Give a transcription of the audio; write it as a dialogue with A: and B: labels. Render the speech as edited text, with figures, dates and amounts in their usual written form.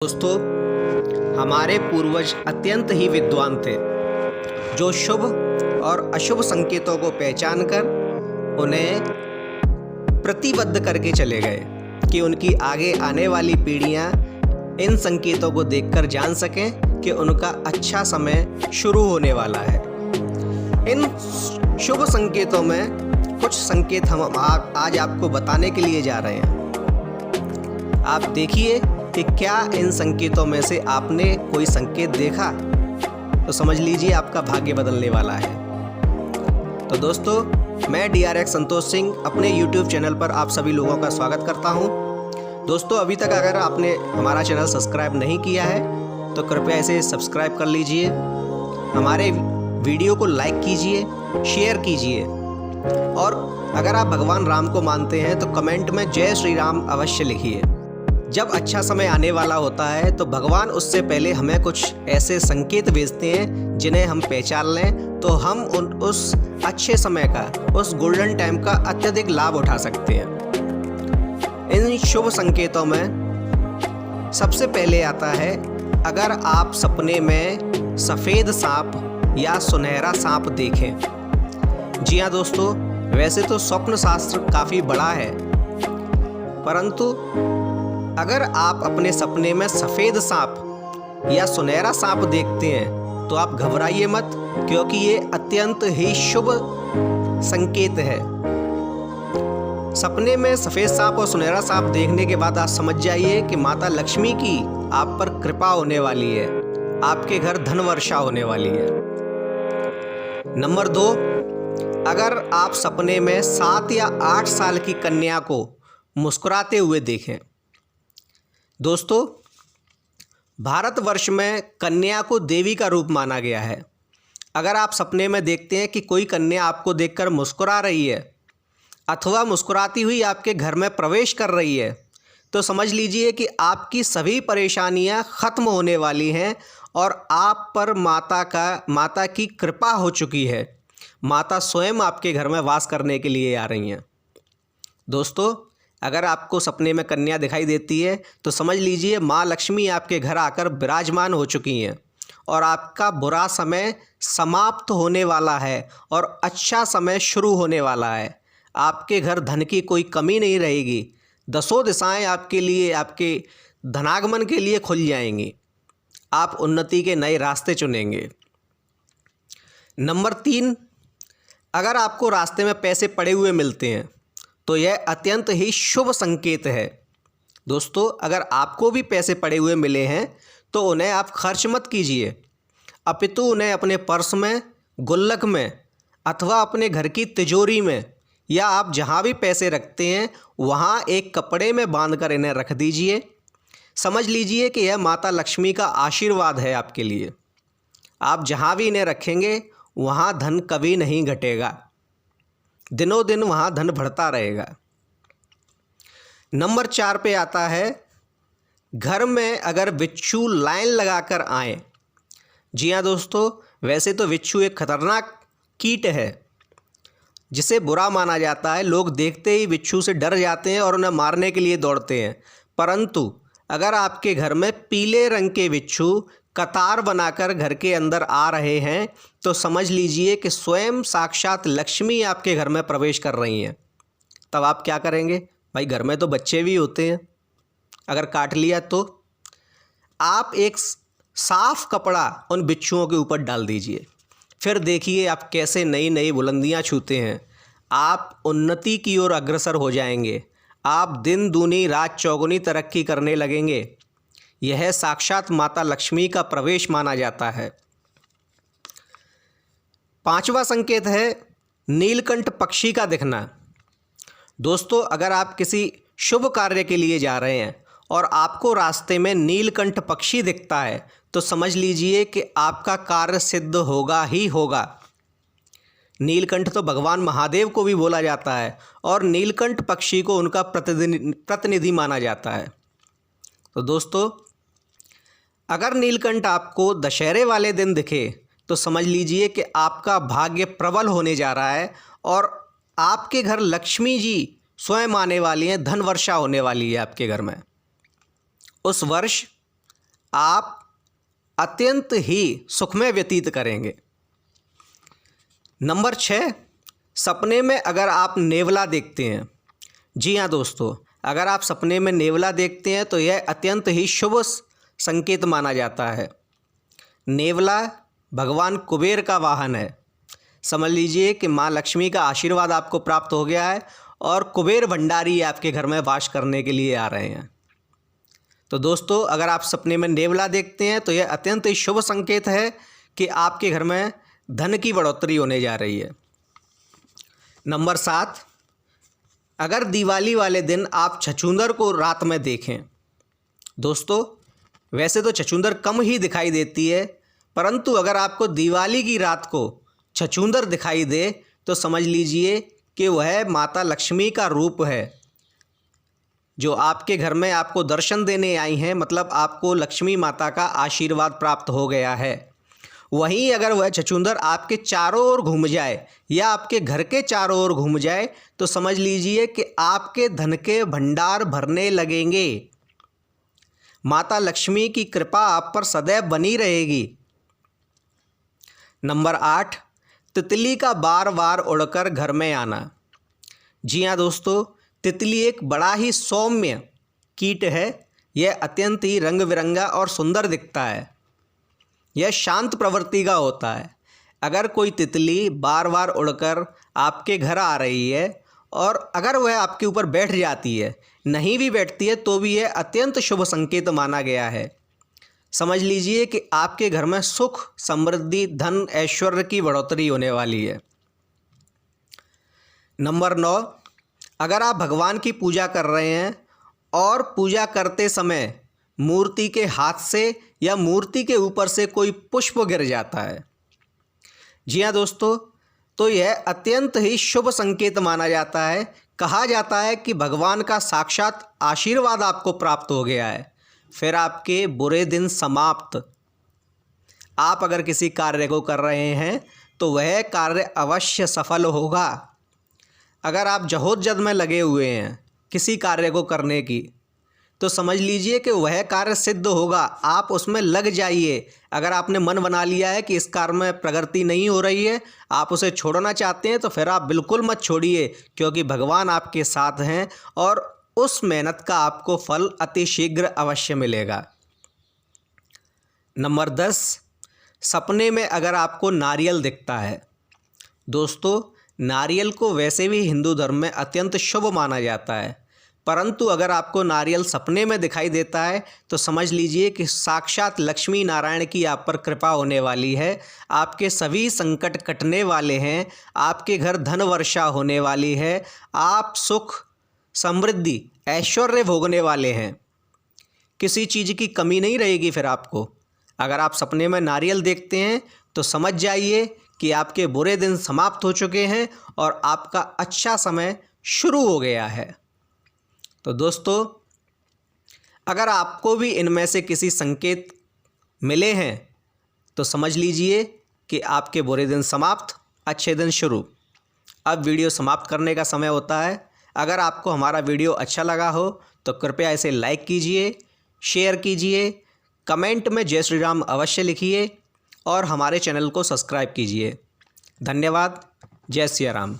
A: दोस्तों, हमारे पूर्वज अत्यंत ही विद्वान थे, जो शुभ और अशुभ संकेतों को पहचान कर उन्हें प्रतिबद्ध करके चले गए कि उनकी आगे आने वाली पीढ़ियां इन संकेतों को देखकर जान सकें कि उनका अच्छा समय शुरू होने वाला है। इन शुभ संकेतों में कुछ संकेत हम आज आपको बताने के लिए जा रहे हैं। आप देखिए कि क्या इन संकेतों में से आपने कोई संकेत देखा तो समझ लीजिए आपका भाग्य बदलने वाला है। तो दोस्तों, मैं DRX संतोष सिंह अपने YouTube चैनल पर आप सभी लोगों का स्वागत करता हूं। दोस्तों, अभी तक अगर आपने हमारा चैनल सब्सक्राइब नहीं किया है तो कृपया इसे सब्सक्राइब कर लीजिए, हमारे वीडियो को लाइक कीजिए, शेयर कीजिए और अगर आप भगवान राम को मानते हैं तो कमेंट में जय श्री राम अवश्य लिखिए। जब अच्छा समय आने वाला होता है तो भगवान उससे पहले हमें कुछ ऐसे संकेत भेजते हैं जिन्हें हम पहचान लें तो हम उस अच्छे समय का, उस गोल्डन टाइम का अत्यधिक लाभ उठा सकते हैं। इन शुभ संकेतों में सबसे पहले आता है, अगर आप सपने में सफ़ेद सांप या सुनहरा सांप देखें। जी हाँ दोस्तों, वैसे तो स्वप्न शास्त्र काफ़ी बड़ा है, परंतु अगर आप अपने सपने में सफ़ेद सांप या सुनहरा सांप देखते हैं तो आप घबराइए मत, क्योंकि ये अत्यंत ही शुभ संकेत है। सपने में सफ़ेद सांप और सुनहरा सांप देखने के बाद आप समझ जाइए कि माता लक्ष्मी की आप पर कृपा होने वाली है, आपके घर धन वर्षा होने वाली है। नंबर 2, अगर आप सपने में 7 या 8 साल की कन्या को मुस्कुराते हुए देखें। दोस्तों, भारतवर्ष में कन्या को देवी का रूप माना गया है। अगर आप सपने में देखते हैं कि कोई कन्या आपको देखकर मुस्कुरा रही है अथवा मुस्कुराती हुई आपके घर में प्रवेश कर रही है तो समझ लीजिए कि आपकी सभी परेशानियां खत्म होने वाली हैं और आप पर माता की कृपा हो चुकी है। माता स्वयं आपके घर में वास करने के लिए आ रही हैं। दोस्तों, अगर आपको सपने में कन्या दिखाई देती है तो समझ लीजिए माँ लक्ष्मी आपके घर आकर विराजमान हो चुकी हैं और आपका बुरा समय समाप्त होने वाला है और अच्छा समय शुरू होने वाला है। आपके घर धन की कोई कमी नहीं रहेगी। 10 दिशाएं आपके लिए, आपके धनागमन के लिए खुल जाएंगी। आप उन्नति के नए रास्ते चुनेंगे। नंबर 3, अगर आपको रास्ते में पैसे पड़े हुए मिलते हैं तो यह अत्यंत ही शुभ संकेत है। दोस्तों, अगर आपको भी पैसे पड़े हुए मिले हैं तो उन्हें आप खर्च मत कीजिए, अपितु उन्हें अपने पर्स में, गुल्लक में अथवा अपने घर की तिजोरी में या आप जहां भी पैसे रखते हैं वहां एक कपड़े में बांधकर इन्हें रख दीजिए। समझ लीजिए कि यह माता लक्ष्मी का आशीर्वाद है आपके लिए। आप जहां भी इन्हें रखेंगे वहां धन कभी नहीं घटेगा, दिनों दिन वहाँ धन बढ़ता रहेगा। नंबर 4 पे आता है, घर में अगर बिच्छू लाइन लगाकर आए। जी हाँ दोस्तों, वैसे तो बिच्छू एक खतरनाक कीट है जिसे बुरा माना जाता है। लोग देखते ही बिच्छू से डर जाते हैं और उन्हें मारने के लिए दौड़ते हैं, परंतु अगर आपके घर में पीले रंग के बिच्छू कतार बनाकर घर के अंदर आ रहे हैं तो समझ लीजिए कि स्वयं साक्षात लक्ष्मी आपके घर में प्रवेश कर रही हैं। तब आप क्या करेंगे? भाई, घर में तो बच्चे भी होते हैं, अगर काट लिया तो आप एक साफ कपड़ा उन बिच्छुओं के ऊपर डाल दीजिए। फिर देखिए आप कैसे नई नई बुलंदियां छूते हैं। आप उन्नति की ओर अग्रसर हो जाएंगे। आप दिन दूनी रात चौगुनी तरक्की करने लगेंगे। यह साक्षात माता लक्ष्मी का प्रवेश माना जाता है। 5वां संकेत है नीलकंठ पक्षी का दिखना। दोस्तों, अगर आप किसी शुभ कार्य के लिए जा रहे हैं और आपको रास्ते में नीलकंठ पक्षी दिखता है तो समझ लीजिए कि आपका कार्य सिद्ध होगा ही होगा। नीलकंठ तो भगवान महादेव को भी बोला जाता है और नीलकंठ पक्षी को उनका प्रतिनिधि माना जाता है। तो दोस्तों, अगर नीलकंठ आपको दशहरे वाले दिन दिखे तो समझ लीजिए कि आपका भाग्य प्रबल होने जा रहा है और आपके घर लक्ष्मी जी स्वयं आने वाली हैं, धन वर्षा होने वाली है आपके घर में। उस वर्ष आप अत्यंत ही सुखमय व्यतीत करेंगे। नंबर 6, सपने में अगर आप नेवला देखते हैं। जी हाँ दोस्तों, अगर आप सपने में नेवला देखते हैं तो यह अत्यंत ही शुभ संकेत माना जाता है। नेवला भगवान कुबेर का वाहन है। समझ लीजिए कि माँ लक्ष्मी का आशीर्वाद आपको प्राप्त हो गया है और कुबेर भंडारी आपके घर में वास करने के लिए आ रहे हैं। तो दोस्तों, अगर आप सपने में नेवला देखते हैं तो यह अत्यंत ही शुभ संकेत है कि आपके घर में धन की बढ़ोतरी होने जा रही है। नंबर 7, अगर दिवाली वाले दिन आप छछूंदर को रात में देखें। दोस्तों, वैसे तो छछूंदर कम ही दिखाई देती है, परंतु अगर आपको दिवाली की रात को छछूंदर दिखाई दे तो समझ लीजिए कि वह माता लक्ष्मी का रूप है जो आपके घर में आपको दर्शन देने आई हैं। मतलब आपको लक्ष्मी माता का आशीर्वाद प्राप्त हो गया है। वहीं अगर वह छछूंदर आपके चारों ओर घूम जाए या आपके घर के चारों ओर घूम जाए तो समझ लीजिए कि आपके धन के भंडार भरने लगेंगे। माता लक्ष्मी की कृपा आप पर सदैव बनी रहेगी। नंबर 8, तितली का बार बार उड़कर घर में आना। जी हाँ दोस्तों, तितली एक बड़ा ही सौम्य कीट है। यह अत्यंत ही रंग बिरंगा और सुंदर दिखता है। यह शांत प्रवृत्ति का होता है। अगर कोई तितली बार बार उड़कर आपके घर आ रही है और अगर वह आपके ऊपर बैठ जाती है, नहीं भी बैठती है तो भी यह अत्यंत शुभ संकेत माना गया है। समझ लीजिए कि आपके घर में सुख, समृद्धि, धन, ऐश्वर्य की बढ़ोतरी होने वाली है। नंबर 9, अगर आप भगवान की पूजा कर रहे हैं और पूजा करते समय मूर्ति के हाथ से या मूर्ति के ऊपर से कोई पुष्प गिर जाता है। जी हाँ दोस्तों, तो यह अत्यंत ही शुभ संकेत माना जाता है। कहा जाता है कि भगवान का साक्षात आशीर्वाद आपको प्राप्त हो गया है, फिर आपके बुरे दिन समाप्त। आप अगर किसी कार्य को कर रहे हैं तो वह कार्य अवश्य सफल होगा। अगर आप जहोजद में लगे हुए हैं किसी कार्य को करने की तो समझ लीजिए कि वह कार्य सिद्ध होगा। आप उसमें लग जाइए। अगर आपने मन बना लिया है कि इस कार्य में प्रगति नहीं हो रही है, आप उसे छोड़ना चाहते हैं, तो फिर आप बिल्कुल मत छोड़िए, क्योंकि भगवान आपके साथ हैं और उस मेहनत का आपको फल अति शीघ्र अवश्य मिलेगा। नंबर 10, सपने में अगर आपको नारियल दिखता है। दोस्तों, नारियल को वैसे भी हिंदू धर्म में अत्यंत शुभ माना जाता है, परंतु अगर आपको नारियल सपने में दिखाई देता है तो समझ लीजिए कि साक्षात लक्ष्मी नारायण की आप पर कृपा होने वाली है। आपके सभी संकट कटने वाले हैं। आपके घर धन वर्षा होने वाली है। आप सुख, समृद्धि, ऐश्वर्य भोगने वाले हैं। किसी चीज़ की कमी नहीं रहेगी। फिर आपको अगर आप सपने में नारियल देखते हैं तो समझ जाइए कि आपके बुरे दिन समाप्त हो चुके हैं और आपका अच्छा समय शुरू हो गया है। तो दोस्तों, अगर आपको भी इनमें से किसी संकेत मिले हैं तो समझ लीजिए कि आपके बुरे दिन समाप्त, अच्छे दिन शुरू। अब वीडियो समाप्त करने का समय होता है। अगर आपको हमारा वीडियो अच्छा लगा हो तो कृपया इसे लाइक कीजिए, शेयर कीजिए, कमेंट में जय श्री राम अवश्य लिखिए और हमारे चैनल को सब्सक्राइब कीजिए। धन्यवाद। जय सिया राम।